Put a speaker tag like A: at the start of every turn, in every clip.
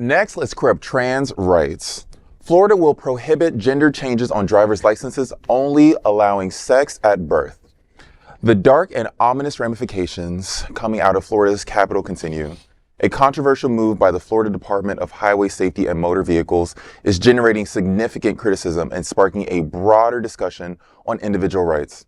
A: Next, let's clear up trans rights. Florida will prohibit gender changes on driver's licenses, only allowing sex at birth. The dark and ominous ramifications coming out of Florida's capital continue. A controversial move by the Florida Department of Highway Safety and Motor Vehicles is generating significant criticism and sparking a broader discussion on individual rights.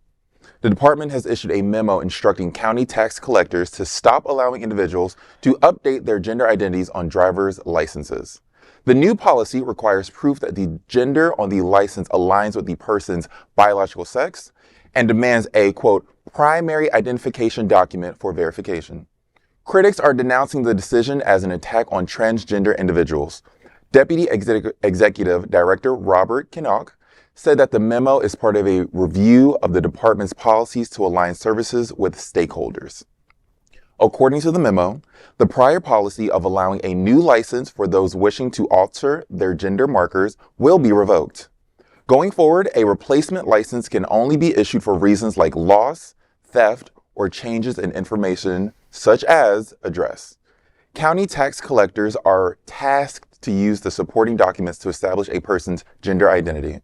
A: The department has issued a memo instructing county tax collectors to stop allowing individuals to update their gender identities on driver's licenses. The new policy requires proof that the gender on the license aligns with the person's biological sex and demands a, quote, primary identification document for verification. Critics are denouncing the decision as an attack on transgender individuals. Deputy Executive Director Robert Kinnock said that the memo is part of a review of the department's policies to align services with stakeholders. According to the memo, the prior policy of allowing a new license for those wishing to alter their gender markers will be revoked. Going forward, a replacement license can only be issued for reasons like loss, theft, or changes in information such as address. County tax collectors are tasked to use the supporting documents to establish a person's gender identity.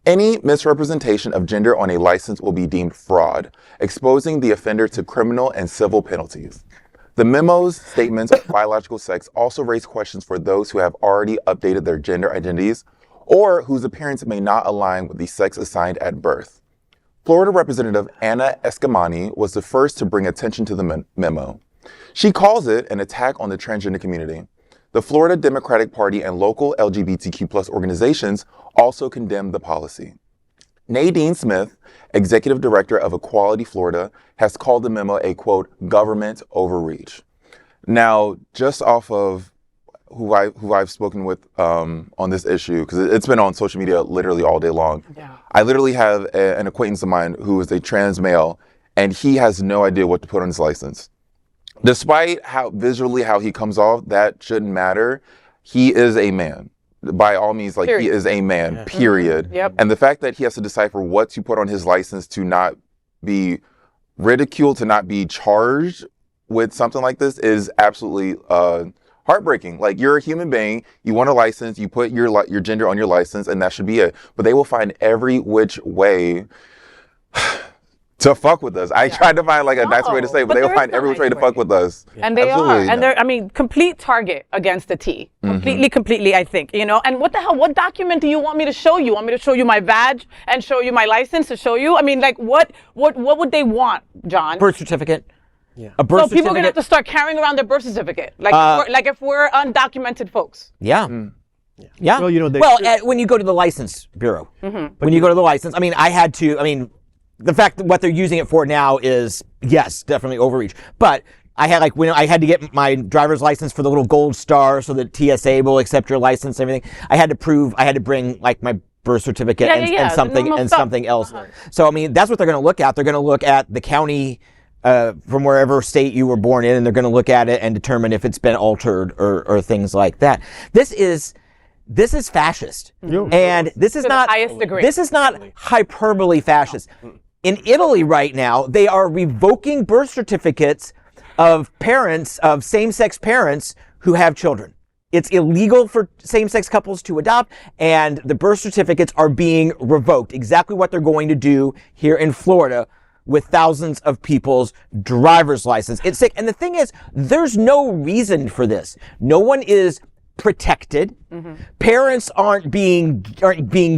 A: Any misrepresentation of gender on a license will be deemed fraud, exposing the offender to criminal and civil penalties. The memo's statements of biological sex also raise questions for those who have already updated their gender identities or whose appearance may not align with the sex assigned at birth. Florida Representative Anna Escamani was the first to bring attention to the memo. She calls it an attack on the transgender community. The Florida Democratic Party and local LGBTQ+ organizations also condemned the policy. Nadine Smith, Executive Director of Equality Florida, has called the memo a, quote, government overreach. Now, just off of who I've spoken with on this issue, because it's been on social media literally all day long. Yeah. I literally have an acquaintance of mine who is a trans male, and he has no idea what to put on his license. Despite how visually how he comes off, that shouldn't matter. He is a man. By all means, like period. He is a man, period. Yep. And the fact that he has to decipher what to put on his license to not be ridiculed, to not be charged with something like this is absolutely heartbreaking. Like, you're a human being, you want a license, you put your gender on your license, and that should be it. But they will find every which way to fuck with us. I tried to find like a nice way to say it, but they will find every which way to fuck with us.
B: And they are. And they're, I mean, complete target against the T. Completely, I think, you know. And what the hell, what document do you want me to show you? Want me to show you my badge and show you my license to show you? I mean, like, what would they want, John?
C: Birth certificate.
B: Yeah. A birth certificate. So people are going to have to start carrying around their birth certificate. Like, if we're undocumented folks.
C: Yeah. Yeah. Well, you know, when you go to the license bureau, when you go to the license, I mean, the fact that what they're using it for now is, yes, definitely overreach. But I had when I had to get my driver's license for the little gold star so that TSA will accept your license and everything. I had to bring like my birth certificate and something else. So, I mean, that's what they're going to look at. They're going to look at the county from wherever state you were born in, and they're going to look at it and determine if it's been altered or things like that. This is fascist. And this is not hyperbole fascist. In Italy right now, they are revoking birth certificates of parents, of same-sex parents who have children. It's illegal for same-sex couples to adopt, and the birth certificates are being revoked. Exactly what they're going to do here in Florida with thousands of people's driver's license. It's sick. And the thing is, there's no reason for this. No one is protected. Parents aren't being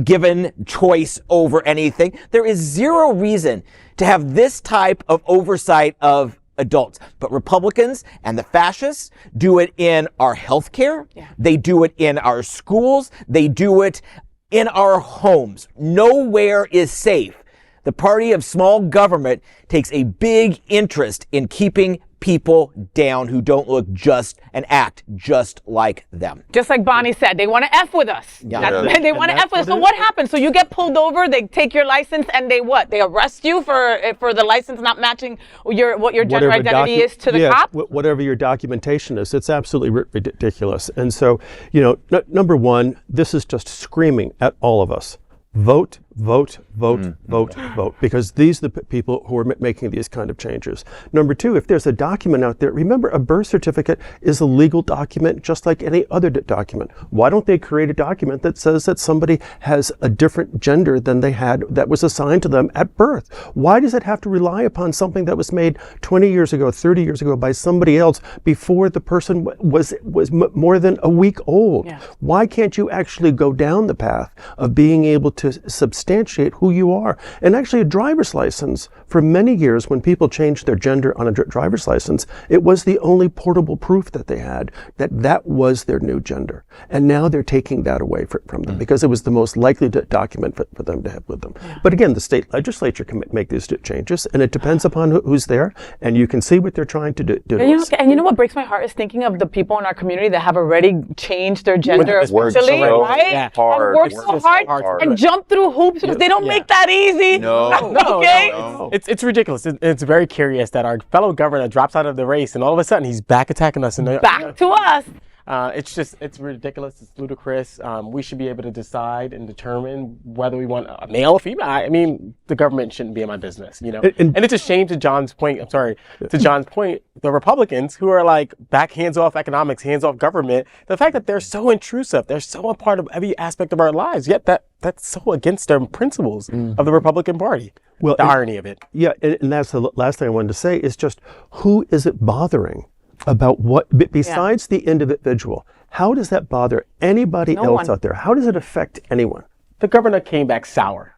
C: given choice over anything. There is zero reason to have this type of oversight of adults. But Republicans and the fascists do it in our healthcare. They do it in our schools. They do it in our homes. Nowhere is safe. The party of small government takes a big interest in keeping people down who don't look just and act just like them.
B: Just like Bonnie said, they want to F with us. They want to F with us. So what happens? So you get pulled over, they take your license, and they what? They arrest you for the license not matching what your gender identity is to the cop?
D: Whatever your documentation is. It's absolutely ridiculous. And so, you know, number one, this is just screaming at all of us. Vote vote, vote, vote, vote, because these are the people who are making these kind of changes. Number two, if there's a document out there, remember a birth certificate is a legal document just like any other document. Why don't they create a document that says that somebody has a different gender than they had that was assigned to them at birth? Why does it have to rely upon something that was made 20 years ago, 30 years ago by somebody else before the person was more than a week old?
B: Yeah.
D: Why can't you actually go down the path of being able to substantiate who you are? And actually a driver's license, for many years when people changed their gender on a driver's license, it was the only portable proof that they had that was their new gender. And now they're taking that away from them because it was the most likely document for them to have with them. Yeah. But again, the state legislature can make these changes, and it depends upon who's there, and you can see what they're trying to do.
B: And you know what breaks my heart is thinking of the people in our community that have already changed their gender officially, right?
A: Yeah.
B: And worked so hard and jumped through hoops because they don't make that easy.
A: No.
E: No. It's ridiculous. It's very curious that our fellow governor drops out of the race and all of a sudden he's back attacking us.
B: Back to us.
E: It's ridiculous. It's ludicrous. We should be able to decide and determine whether we want a male or female. I mean, the government shouldn't be in my business, you know. And it's a shame to John's point. The Republicans who are like back hands off economics, hands off government. The fact that they're so intrusive, they're so a part of every aspect of our lives. Yet that's so against their principles of the Republican Party. Well, the irony of it.
D: Yeah, and that's the last thing I wanted to say is just who is it bothering? About what, besides the individual, how does that bother anybody else out there? How does it affect anyone?
E: The governor came back sour.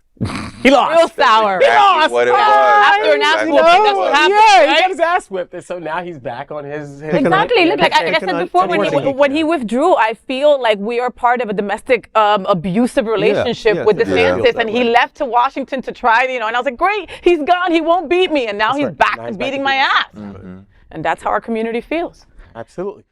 E: He lost.
B: Real sour.
E: He lost.
A: What it was.
B: After an ass whooping, that's what happened.
E: Yeah,
B: right?
E: he got his ass whipped, and so now he's back on his
B: Exactly. Look, like I said before, when he withdrew, I feel like we are part of a domestic abusive relationship with DeSantis, and he left to Washington to try, and I was like, great, he's gone, he won't beat me, and now he's back to beating my ass. And that's how our community feels.
E: Absolutely.